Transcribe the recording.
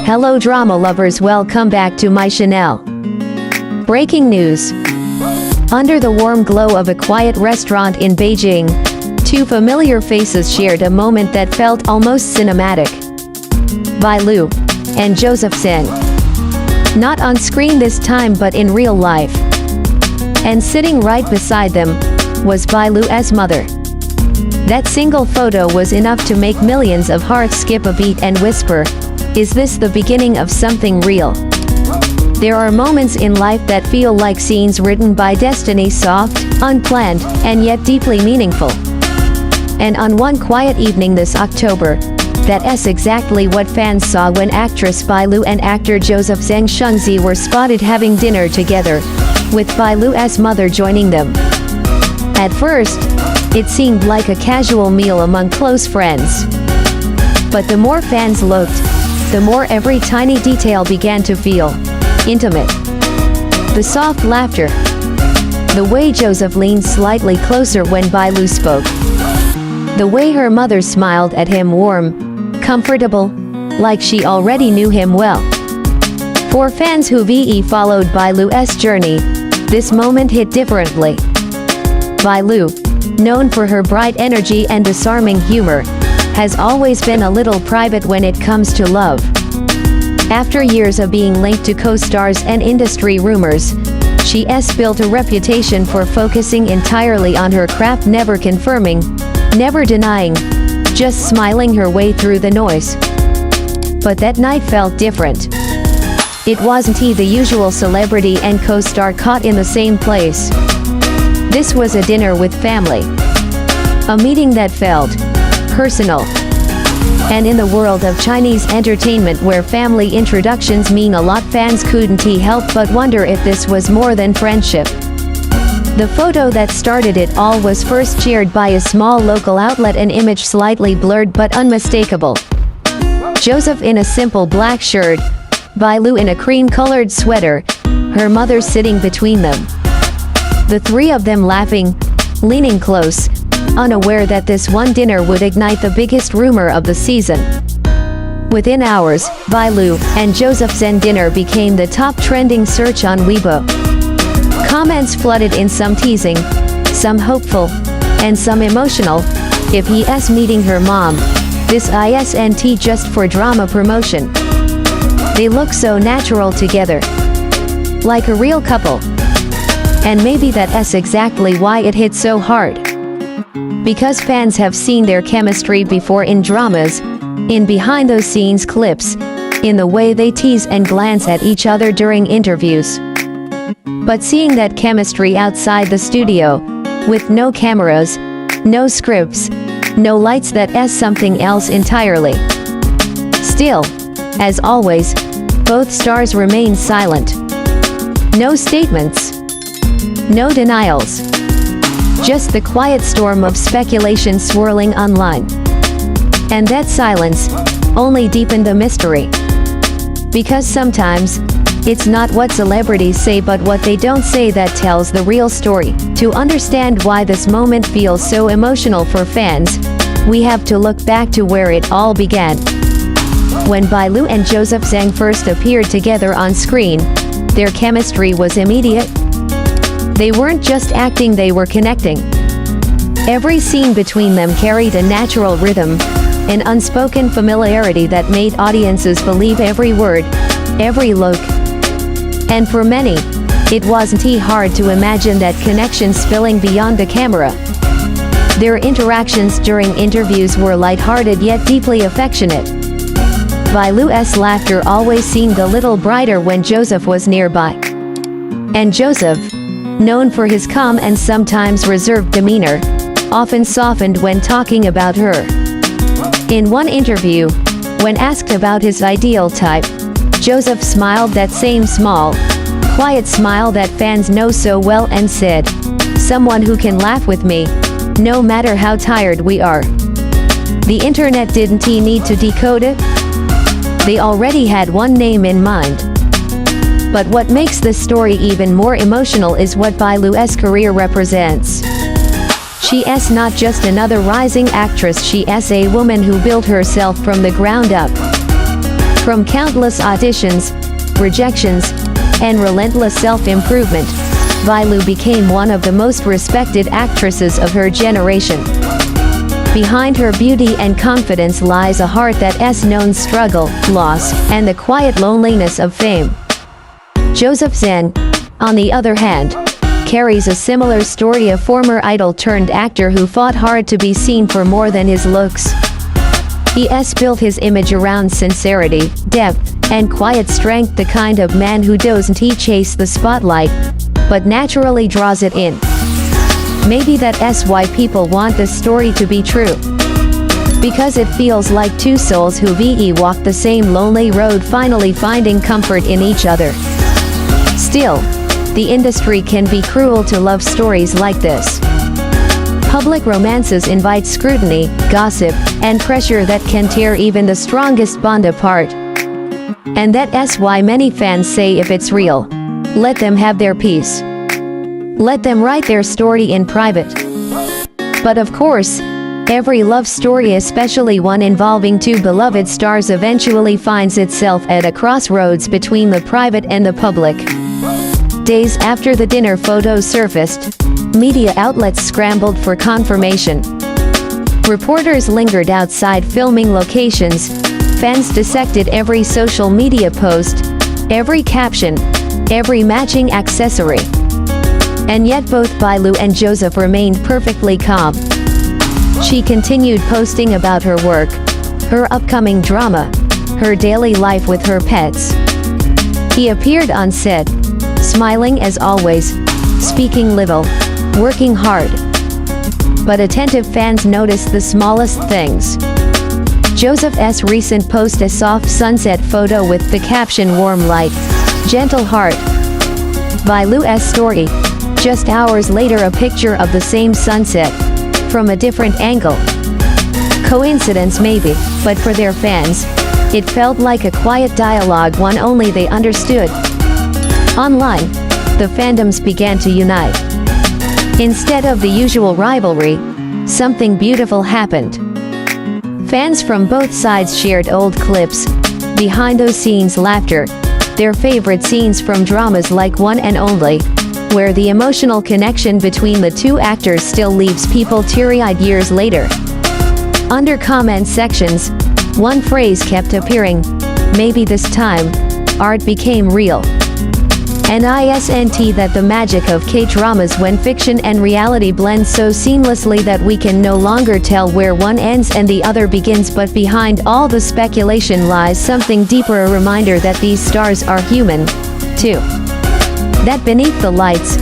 Hello drama lovers, welcome back to my channel. Breaking news. Under the warm glow of a quiet restaurant in Beijing, two familiar faces shared a moment that felt almost cinematic. Bai Lu and Joseph Seng. Not on screen this time but in real life. And sitting right beside them was Bai Lu's mother. That single photo was enough to make millions of hearts skip a beat and whisper, "Is this the beginning of something real?" There are moments in life that feel like scenes written by destiny, soft, unplanned, and yet deeply meaningful. And on one quiet evening this October, that's exactly what fans saw when actress Bai Lu and actor Joseph Seng were spotted having dinner together, with Bai Lu's mother joining them. At first, it seemed like a casual meal among close friends. But the more fans looked, the more every tiny detail began to feel intimate. The soft laughter, the way Joseph leaned slightly closer when Bai Lu spoke, the way her mother smiled at him, warm, comfortable, like she already knew him well. For fans who followed Bai Lu's journey, this moment hit differently. Bai Lu, known for her bright energy and disarming humor, has always been a little private when it comes to love. After years of being linked to co-stars and industry rumors, she's built a reputation for focusing entirely on her craft, never confirming, never denying, just smiling her way through the noise. But that night felt different. It wasn't the usual celebrity and co-star caught in the same place. This was a dinner with family. A meeting that felt personal. And in the world of Chinese entertainment where family introductions mean a lot, fans couldn't help but wonder if this was more than friendship. The photo that started it all was first shared by a small local outlet, an image slightly blurred but unmistakable. Joseph in a simple black shirt, Bai Lu in a cream-colored sweater, her mother sitting between them. The three of them laughing, leaning close, unaware that this one dinner would ignite the biggest rumor of the season. Within hours, Bai Lu and Joseph Seng dinner became the top trending search on Weibo. Comments flooded in, some teasing, some hopeful, and some emotional. If he's meeting her mom, this isn't just for drama promotion. They look so natural together. Like a real couple. And maybe that's exactly why it hit so hard. Because fans have seen their chemistry before in dramas, in behind-the-scenes clips, in the way they tease and glance at each other during interviews. But seeing that chemistry outside the studio, with no cameras, no scripts, no lights, that's something else entirely. Still, as always, both stars remain silent. No statements. No denials. Just the quiet storm of speculation swirling online. And that silence only deepened the mystery. Because sometimes, it's not what celebrities say but what they don't say that tells the real story. To understand why this moment feels so emotional for fans, we have to look back to where it all began. When Bai Lu and Joseph Seng first appeared together on screen, their chemistry was immediate. They weren't just acting, they were connecting. Every scene between them carried a natural rhythm, an unspoken familiarity that made audiences believe every word, every look. And for many, it wasn't hard to imagine that connection spilling beyond the camera. Their interactions during interviews were lighthearted yet deeply affectionate. Bai Lu's laughter always seemed a little brighter when Joseph was nearby. And Joseph, known for his calm and sometimes reserved demeanor, often softened when talking about her. In one interview, when asked about his ideal type, Joseph smiled, that same small, quiet smile that fans know so well, and said, "Someone who can laugh with me, no matter how tired we are." The internet didn't need to decode it. They already had one name in mind. But what makes this story even more emotional is what Bai Lu's career represents. She's not just another rising actress, she's a woman who built herself from the ground up. From countless auditions, rejections, and relentless self-improvement, Bai Lu became one of the most respected actresses of her generation. Behind her beauty and confidence lies a heart that's known struggle, loss, and the quiet loneliness of fame. Joseph Seng, on the other hand, carries a similar story, a former idol turned actor who fought hard to be seen for more than his looks. He has built his image around sincerity, depth, and quiet strength, the kind of man who doesn't chase the spotlight, but naturally draws it in. Maybe that's why people want this story to be true. Because it feels like two souls who walk the same lonely road, finally finding comfort in each other. Still, the industry can be cruel to love stories like this. Public romances invite scrutiny, gossip, and pressure that can tear even the strongest bond apart. And that's why many fans say if it's real, let them have their peace. Let them write their story in private. But of course, every love story, especially one involving two beloved stars, eventually finds itself at a crossroads between the private and the public. Days after the dinner photos surfaced, media outlets scrambled for confirmation. Reporters lingered outside filming locations, fans dissected every social media post, every caption, every matching accessory. And yet both Bai Lu and Joseph remained perfectly calm. She continued posting about her work, her upcoming drama, her daily life with her pets. He appeared on set, smiling as always, speaking little, working hard. But attentive fans noticed the smallest things. Joseph's recent post, a soft sunset photo with the caption "Warm light, gentle heart." Bai Lu's story, just hours later, a picture of the same sunset, from a different angle. Coincidence maybe, but for their fans, it felt like a quiet dialogue, one only they understood. Online, the fandoms began to unite. Instead of the usual rivalry, something beautiful happened. Fans from both sides shared old clips, behind-the-scenes laughter, their favorite scenes from dramas like One and Only, where the emotional connection between the two actors still leaves people teary-eyed years later. Under comment sections, one phrase kept appearing: maybe this time, art became real. And isn't that the magic of K-dramas, when fiction and reality blend so seamlessly that we can no longer tell where one ends and the other begins, but behind all the speculation lies something deeper, a reminder that these stars are human, too. That beneath the lights,